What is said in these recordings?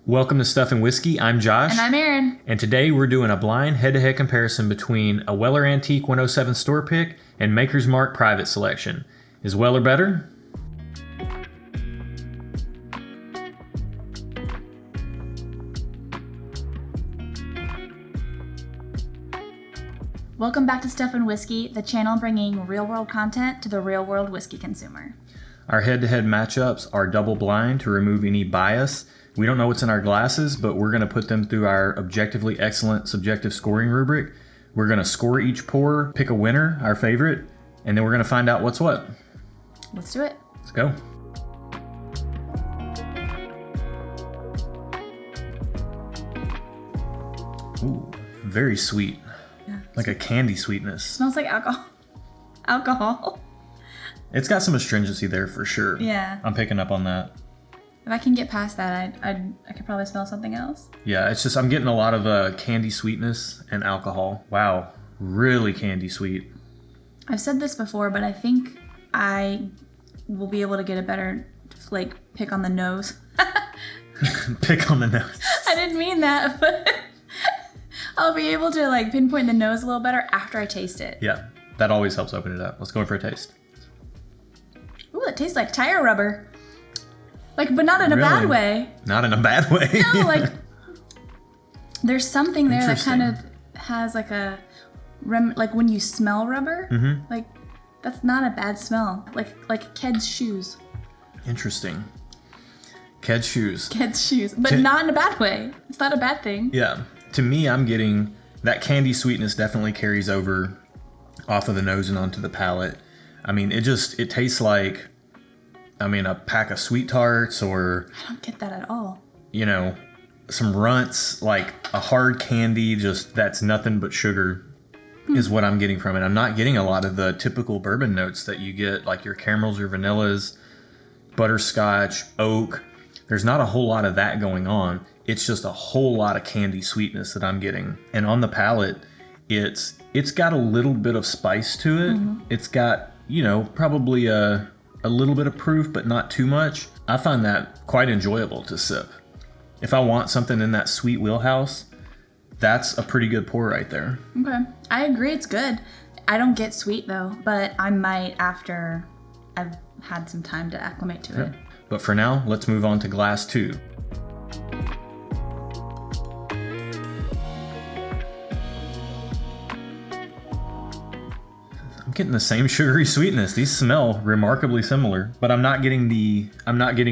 Welcome to Stuff and Whiskey. I'm Josh. And I'm Erin. And today we're doing a blind head-to-head comparison between a Weller Antique 107 store pick and Maker's Mark private selection. Is Weller better? Welcome back to Stuff and Whiskey, the channel bringing real-world content to the real-world whiskey consumer. Our head-to-head matchups are double blind to remove any bias. We don't know what's in our glasses, but we're going to put them through our objectively excellent subjective scoring rubric. We're going to score each pour, pick a winner, our favorite, and then we're going to find out what's what. Let's do it. Let's go. Ooh, very sweet. Yeah. Like a candy sweetness. Smells like alcohol. It's got some astringency there for sure. Yeah. I'm picking up on that. If I can get past that, I could probably smell something else. Yeah, it's just I'm getting a lot of candy sweetness and alcohol. Wow, really candy sweet. I've said this before, but I think I will be able to get a better pick on the nose. Pick on the nose. I didn't mean that, but I'll be able to pinpoint the nose a little better after I taste it. Yeah, that always helps open it up. Let's go in for a taste. Ooh, it tastes like tire rubber. But not in a bad way. Not in a bad way. No, there's something there that kind of has when you smell rubber, that's not a bad smell. Like Ked's shoes. Interesting. Ked's shoes. Ked's shoes, but not in a bad way. It's not a bad thing. Yeah. To me, I'm getting that candy sweetness definitely carries over off of the nose and onto the palate. I mean, it tastes like, a pack of Sweet Tarts or... I don't get that at all. Some Runts, like a hard candy, just that's nothing but sugar is what I'm getting from it. I'm not getting a lot of the typical bourbon notes that you get, like your caramels or vanillas, butterscotch, oak. There's not a whole lot of that going on. It's just a whole lot of candy sweetness that I'm getting. And on the palate, it's got a little bit of spice to it. Mm-hmm. It's got, probably a little bit of proof, but not too much. I find that quite enjoyable to sip. If I want something in that sweet wheelhouse, that's a pretty good pour right there. Okay. I agree, it's good. I don't get sweet though, but I might after I've had some time to acclimate to it. But for now, let's move on to glass 2. I'm getting the same sugary sweetness. These smell remarkably similar, but I'm not getting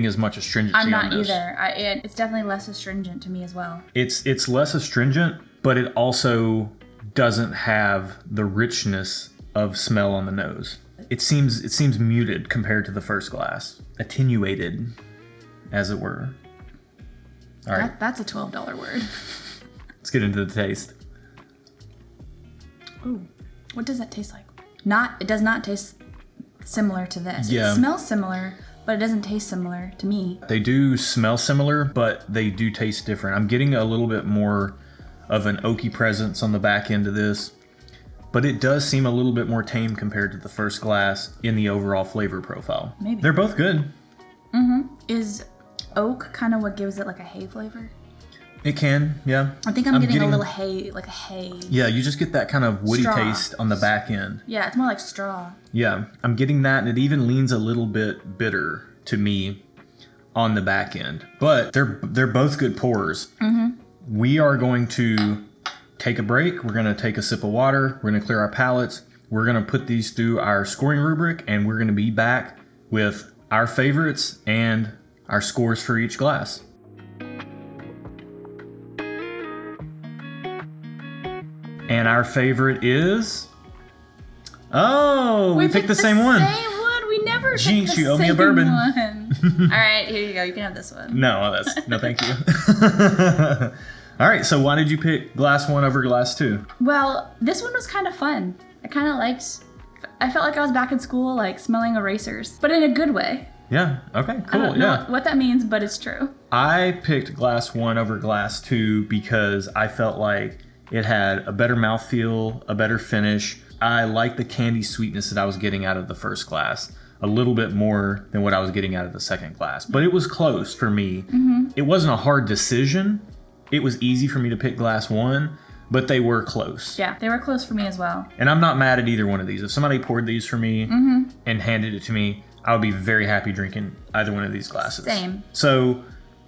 as much astringency. I'm not on this. either. It's definitely less astringent to me as well. It's less astringent, but it also doesn't have the richness of smell on the nose. It seems muted compared to the first glass, attenuated, as it were. All right, that's a $12 word. Let's get into the taste. Ooh, what does that taste like? It does not taste similar to this. Yeah. It smells similar, but it doesn't taste similar to me. They do smell similar, but they do taste different. I'm getting a little bit more of an oaky presence on the back end of this, but it does seem a little bit more tame compared to the first glass in the overall flavor profile. Maybe. They're both good. Mm-hmm. Is oak kind of what gives it a hay flavor? It can, yeah. I think I'm getting a little hay, like a hay. Yeah, you just get that kind of woody straw taste on the back end. Yeah, it's more like straw. Yeah, I'm getting that, and it even leans a little bit bitter to me on the back end. But they're both good pours. Mm-hmm. We are going to take a break. We're going to take a sip of water. We're going to clear our palates. We're going to put these through our scoring rubric, and we're going to be back with our favorites and our scores for each glass. And our favorite is... Oh, we picked the same one. Same one. We never picked Jinx, the you owe me a same bourbon. one. All right, here you go. You can have this one. No, thank you. All right, so why did you pick glass 1 over glass 2? Well, this one was kind of fun. I felt like I was back in school, smelling erasers, but in a good way. Yeah, okay, cool, I don't know what that means, but it's true. I picked glass 1 over glass 2 because I felt like it had a better mouthfeel, a better finish. I liked the candy sweetness that I was getting out of the first glass. a little bit more than what I was getting out of the second glass. But it was close for me. It wasn't a hard decision. It was easy for me to pick glass 1, but they were close. Yeah, they were close for me as well. And I'm not mad at either one of these. If somebody poured these for me and handed it to me, I would be very happy drinking either one of these glasses. Same. So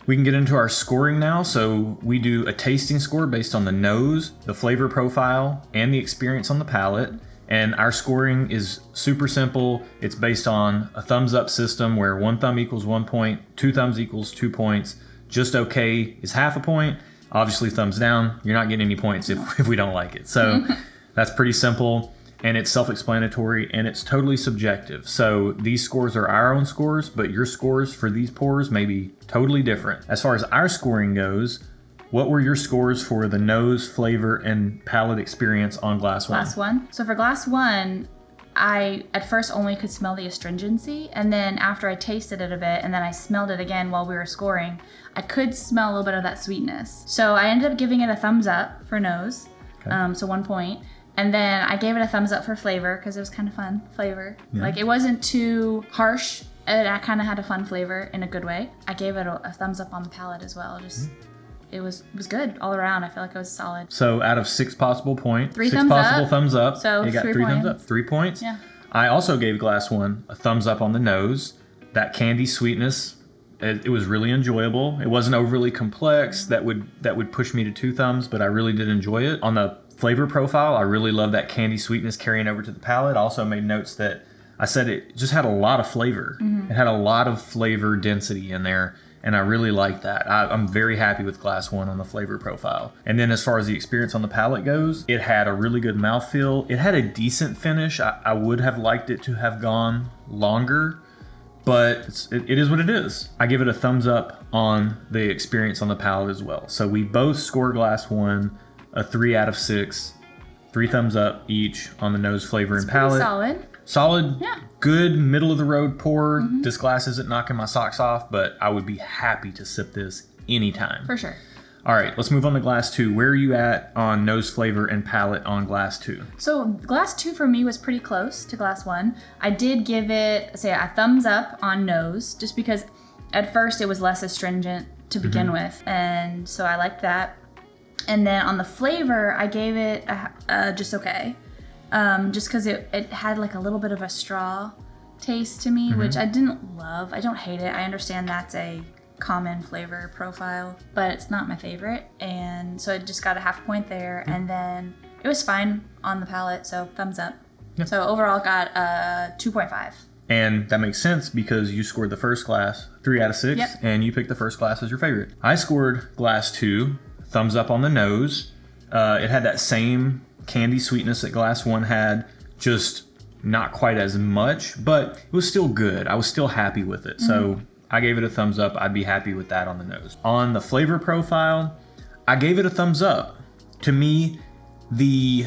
we can get into our scoring now. So we do a tasting score based on the nose, the flavor profile, and the experience on the palate. And our scoring is super simple. It's based on a thumbs up system where 1 thumb equals 1 point, 2 thumbs equals 2 points. Just okay is half a point. Obviously, thumbs down, you're not getting any points if we don't like it. So that's pretty simple, and it's self-explanatory, and it's totally subjective. So these scores are our own scores, but your scores for these pours may be totally different. As far as our scoring goes, what were your scores for the nose, flavor, and palate experience on glass 1? Glass 1? So for glass 1, I at first only could smell the astringency, and then after I tasted it a bit and then I smelled it again while we were scoring, I could smell a little bit of that sweetness. So I ended up giving it a thumbs up for nose, so 1 point. And then I gave it a thumbs up for flavor because it was kind of fun flavor. Yeah. Like it wasn't too harsh, and I kind of had a fun flavor in a good way. I gave it a thumbs up on the palate as well. Just it was good all around. I feel like it was solid. So out of 6 possible points, 3 6 thumbs possible up. Thumbs up. So you got 3 thumbs up. 3 points. Yeah. I also gave glass 1 a thumbs up on the nose. That candy sweetness, it was really enjoyable. It wasn't overly complex. That would push me to 2 thumbs, but I really did enjoy it. On the flavor profile, I really love that candy sweetness carrying over to the palate. I also made notes that I said it just had a lot of flavor. It had a lot of flavor density in there. And I really like that. I'm very happy with glass 1 on the flavor profile. And then as far as the experience on the palate goes, it had a really good mouthfeel. It had a decent finish. I would have liked it to have gone longer, but it is what it is. I give it a thumbs up on the experience on the palate as well. So we both score glass 1 a 3 out of 6, 3 thumbs up each on the nose, flavor, and palate. Solid. Solid, yeah. Good middle of the road pour. This glass isn't knocking my socks off, but I would be happy to sip this anytime. For sure. All right, let's move on to glass 2. Where are you at on nose, flavor, and palate on glass 2? So glass 2 for me was pretty close to glass 1. I did give it, say, a thumbs up on nose, just because at first it was less astringent to begin with, and so I liked that. And then on the flavor, I gave it just okay. Just because it had like a little bit of a straw taste to me, which I didn't love. I don't hate it. I understand that's a common flavor profile, but it's not my favorite. And so it just got a half point there. And then it was fine on the palate, so thumbs up. So overall got a 2.5. And that makes sense because you scored the first glass 3 out of 6, and you picked the first glass as your favorite. I scored glass 2, thumbs up on the nose. It had that same candy sweetness that glass 1 had, just not quite as much, but it was still good. I was still happy with it. So I gave it a thumbs up. I'd be happy with that on the nose. On the flavor profile, I gave it a thumbs up. To me, the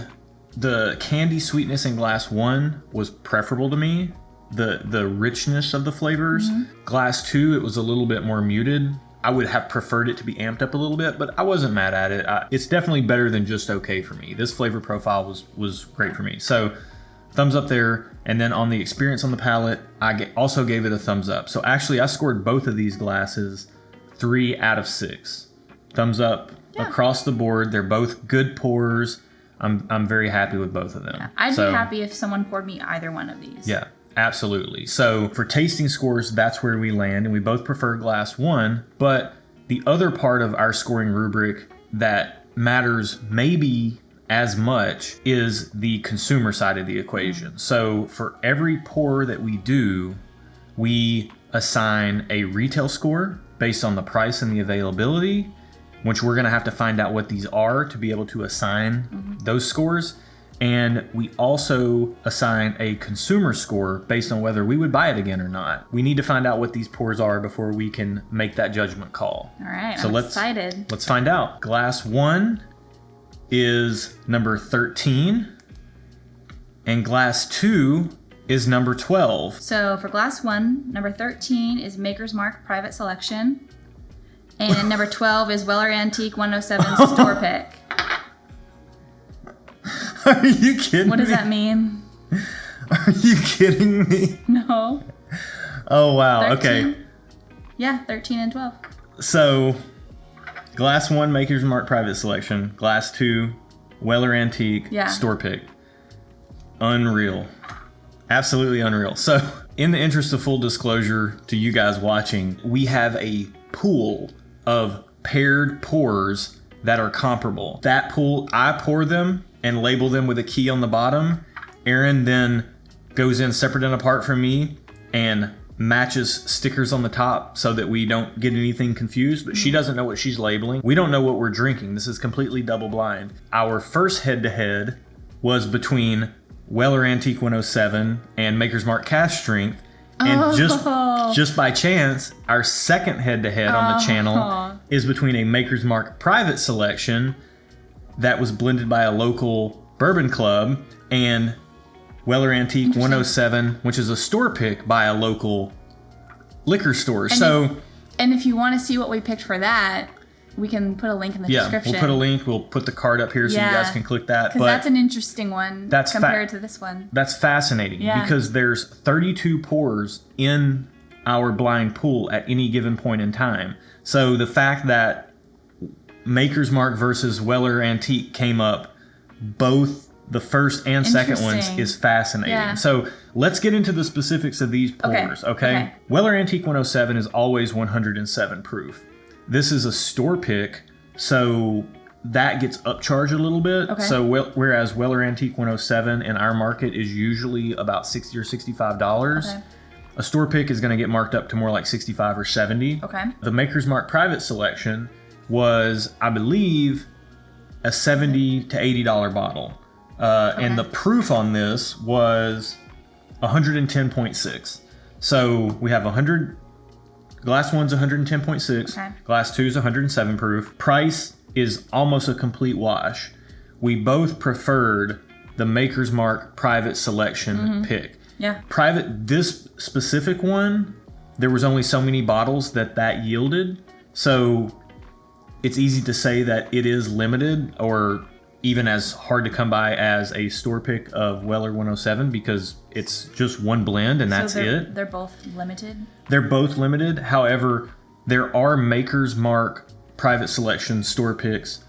candy sweetness in glass 1 was preferable to me. The richness of the flavors. Glass 2, it was a little bit more muted. I would have preferred it to be amped up a little bit, but I wasn't mad at it. It's definitely better than just okay for me. This flavor profile was great for me. So thumbs up there. And then on the experience on the palate, I also gave it a thumbs up. So actually I scored both of these glasses 3 out of 6. Thumbs up across the board. They're both good pours. I'm very happy with both of them. Yeah. I'd be happy if someone poured me either one of these. Yeah. Absolutely. So for tasting scores, that's where we land, and we both prefer glass 1. But the other part of our scoring rubric that matters maybe as much is the consumer side of the equation. So for every pour that we do, we assign a retail score based on the price and the availability, which we're going to have to find out what these are to be able to assign those scores. And we also assign a consumer score based on whether we would buy it again or not. We need to find out what these pours are before we can make that judgment call. All right, so I'm excited. Let's find out. Glass 1 is number 13, and glass 2 is number 12. So for glass 1, number 13 is Maker's Mark Private Selection, and number 12 is Weller Antique 107's Store Pick. Are you kidding me? What does that mean? Are you kidding me? No. Oh, wow. 13. Okay. Yeah, 13 and 12. So, Glass 1, Maker's Mark Private Selection. Glass 2, Weller Antique, Yeah. Store Pick. Unreal. Absolutely unreal. So, in the interest of full disclosure to you guys watching, we have a pool of paired pours that are comparable. That pool, I pour them and label them with a key on the bottom. Aaron then goes in separate and apart from me and matches stickers on the top so that we don't get anything confused, but she doesn't know what she's labeling. We don't know what we're drinking. This is completely double blind. Our first head-to-head was between Weller Antique 107 and Maker's Mark Cash Strength. And just by chance, our second head-to-head on the channel is between a Maker's Mark Private Selection that was blended by a local bourbon club and Weller Antique 107, which is a store pick by a local liquor store. And if you want to see what we picked for that, we can put a link in the description. We'll put a link. We'll put the card up here so you guys can click that. Because that's an interesting one compared to this one. That's fascinating because there's 32 pours in our blind pool at any given point in time. So the fact that Maker's Mark versus Weller Antique came up both the first and second ones is fascinating. Yeah. So let's get into the specifics of these pours, okay? Weller Antique 107 is always 107 proof. This is a store pick, so that gets upcharged a little bit. Okay. So whereas Weller Antique 107 in our market is usually about $60 or $65, a store pick is going to get marked up to more like $65 or $70. Okay. The Maker's Mark Private Selection was, I believe, a $70 to $80 bottle. And the proof on this was 110.6. So we have 100... Glass 1's 110.6. Glass 2's 107 proof. Price is almost a complete wash. We both preferred the Maker's Mark Private Selection pick. Yeah. This specific one, there was only so many bottles that yielded. So it's easy to say that it is limited or even as hard to come by as a store pick of Weller 107 because it's just one blend and that's it. They're both limited? They're both limited. However, there are Maker's Mark Private Selection store picks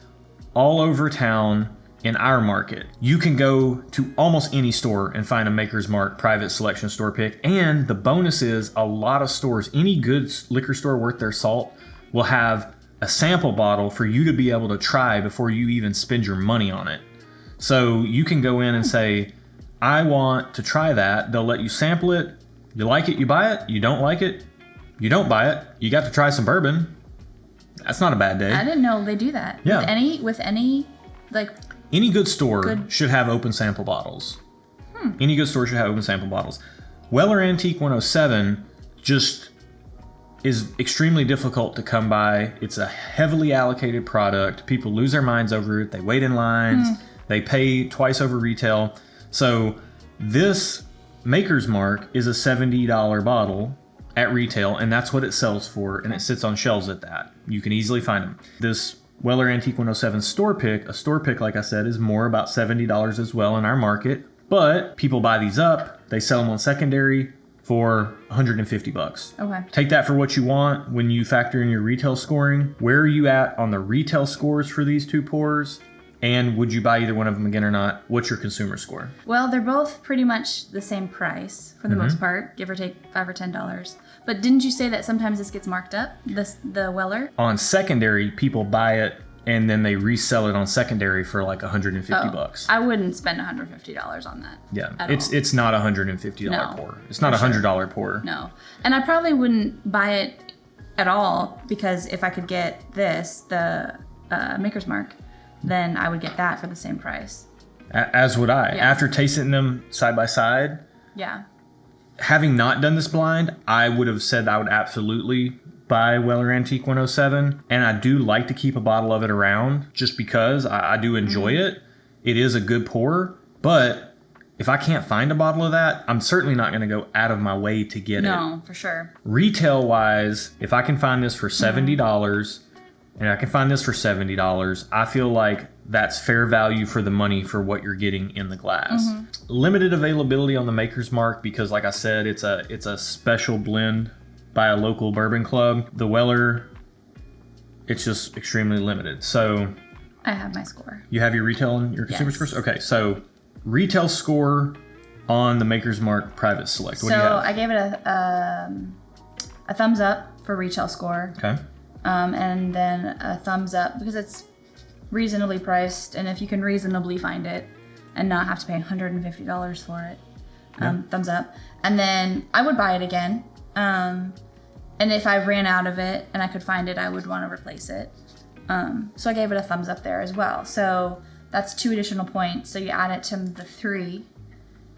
all over town in our market. You can go to almost any store and find a Maker's Mark Private Selection store pick. And the bonus is a lot of stores, any good liquor store worth their salt, will have a sample bottle for you to be able to try before you even spend your money on it. So you can go in and say, I want to try that. They'll let you sample it. You like it, you buy it. You don't like it, you don't buy it. You got to try some bourbon. That's not a bad day. I didn't know they do that. Yeah. With any any good store should have open sample bottles. Any good store should have open sample bottles. Weller Antique 107 just is extremely difficult to come by. It's a heavily allocated product. People lose their minds over it. They wait in lines. They pay twice over retail. So this Maker's Mark is a $70 bottle at retail, and that's what it sells for, and it sits on shelves at that. You can easily find them. This Weller Antique 107 store pick, a store pick, like I said, is more about $70 as well in our market, but people buy these up. They sell them on secondary for $150. Okay. Take that for what you want when you factor in your retail scoring. Where are you at on the retail scores for these two pours? And would you buy either one of them again or not? What's your consumer score? Well, they're both pretty much the same price for the most part, give or take $5 or $10. But didn't you say that sometimes this gets marked up, the Weller? On secondary, people buy it and then they resell it on secondary for like $150. I wouldn't spend $150 on that. Yeah, it's not a $150 pour. It's not a $100 pour. No, and I probably wouldn't buy it at all because if I could get the Maker's Mark, then I would get that for the same price. As would I. Yeah. After tasting them side by side. Yeah. Having not done this blind, I would have said I would absolutely buy Weller Antique 107, and I do like to keep a bottle of it around just because I do enjoy it. It is a good pour, but if I can't find a bottle of that, I'm certainly not going to go out of my way to get it. No, for sure. Retail wise, if I can find this for $70 and I can find this for $70. I feel like that's fair value for the money for what you're getting in the glass. Limited availability on the Maker's Mark because, like I said, it's a special blend by a local bourbon club. The Weller, it's just extremely limited. So I have my score. you have your retail and your consumer scores? Okay, so retail score on the Maker's Mark Private Select. What do you have? I gave it a thumbs up for retail score. Okay. And then a thumbs up because it's reasonably priced, and if you can reasonably find it and not have to pay $150 for it, thumbs up. And then I would buy it again. And if I ran out of it and I could find it, I would want to replace it. So I gave it a thumbs up there as well. So that's 2 additional points. So you add it to the 3.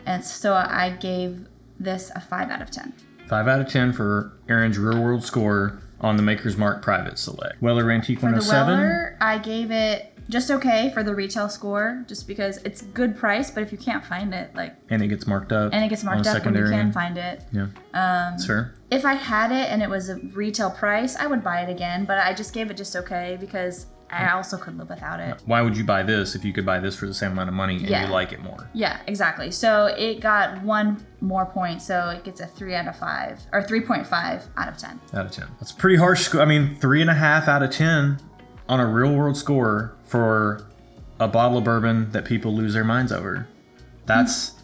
And so I gave this a 5 out of 10. 5 out of 10 for Aaron's real world score on the Maker's Mark Private Select. Weller Antique For 107. the Weller, I gave it just okay for the retail score, just because it's good price, but if you can't find it, And it gets marked up. and it gets marked on up when you secondary. can find it. Yeah. That's fair. If I had it and it was a retail price, I would buy it again, but I just gave it just okay because I also could live without it. Why would you buy this if you could buy this for the same amount of money and Yeah. you like it more? Yeah, exactly. So it got 1 more point, so it gets a 3 out of 5, or 3.5 out of 10. Out of 10. That's a pretty harsh score. I mean, 3.5 out of 10 on a real world score for a bottle of bourbon that people lose their minds over. That's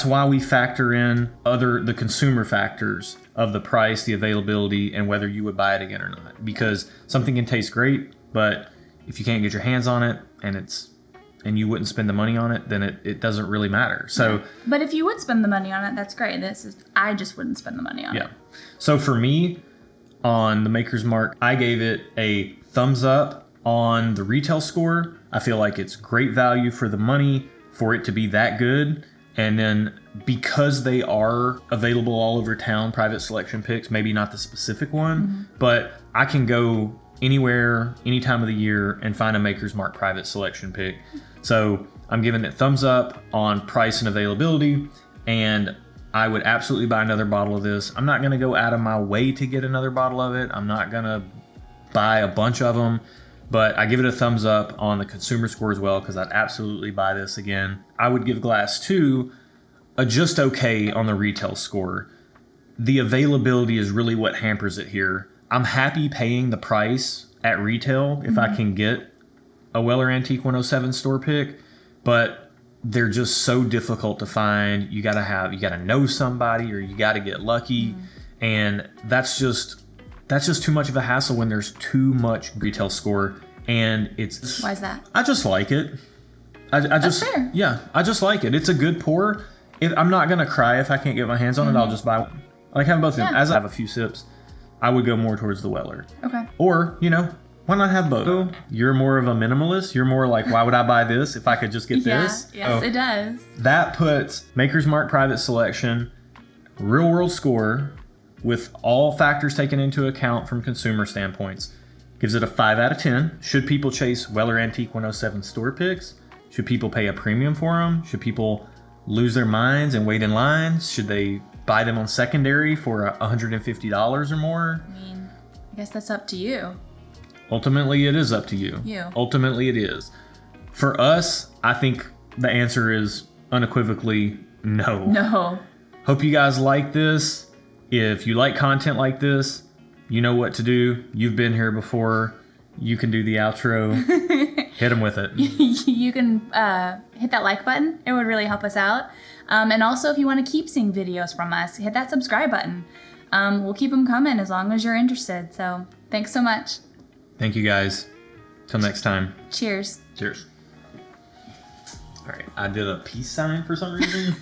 why we factor in the consumer factors of the price, the availability, and whether you would buy it again or not. Because something can taste great, but if you can't get your hands on it and you wouldn't spend the money on it, then it doesn't really matter. So, But if you would spend the money on it, that's great. I just wouldn't spend the money on it. yeah. So for me, on the Maker's Mark, I gave it a thumbs up on the retail score. I feel like it's great value for the money for it to be that good. And then because they are available all over town, private selection picks, maybe not the specific one, but I can go anywhere, any time of the year and find a Maker's Mark private selection pick. So I'm giving it thumbs up on price and availability, and I would absolutely buy another bottle of this. I'm not going to go out of my way to get another bottle of it. I'm not going to buy a bunch of them, but I give it a thumbs up on the consumer score as well because I'd absolutely buy this again. I would give Glass 2 a just okay on the retail score. The availability is really what hampers it here. I'm happy paying the price at retail if I can get a Weller Antique 107 store pick, but they're just so difficult to find. You gotta know somebody, or you gotta get lucky, and that's just too much of a hassle when there's too much retail score. And it's Why is that? I just like it. I just fair. Yeah, I just like it. It's a good pour. I'm not gonna cry if I can't get my hands on it. I'll just buy one. I like having both of them. Yeah. As I have a few sips, I would go more towards the Weller. Okay. Or, why not have both? You're more of a minimalist. You're more like, why would I buy this if I could just get this? Yes, it does. That puts Maker's Mark Private Selection, real world score, with all factors taken into account from consumer standpoints, gives it a 5 out of 10. Should people chase Weller Antique 107 store picks? Should people pay a premium for them? Should people lose their minds and wait in lines? Should they buy them on secondary for $150 or more? I mean, I guess that's up to you. Ultimately, it is up to you. Ultimately, it is. For us, I think the answer is unequivocally no. No. Hope you guys like this. If you like content like this, you know what to do. You've been here before. You can do the outro. Hit them with it. You can hit that like button. It would really help us out. And also, if you want to keep seeing videos from us, hit that subscribe button. We'll keep them coming as long as you're interested. So thanks so much. Thank you, guys. Till next time. Cheers. Cheers. All right. I did a peace sign for some reason.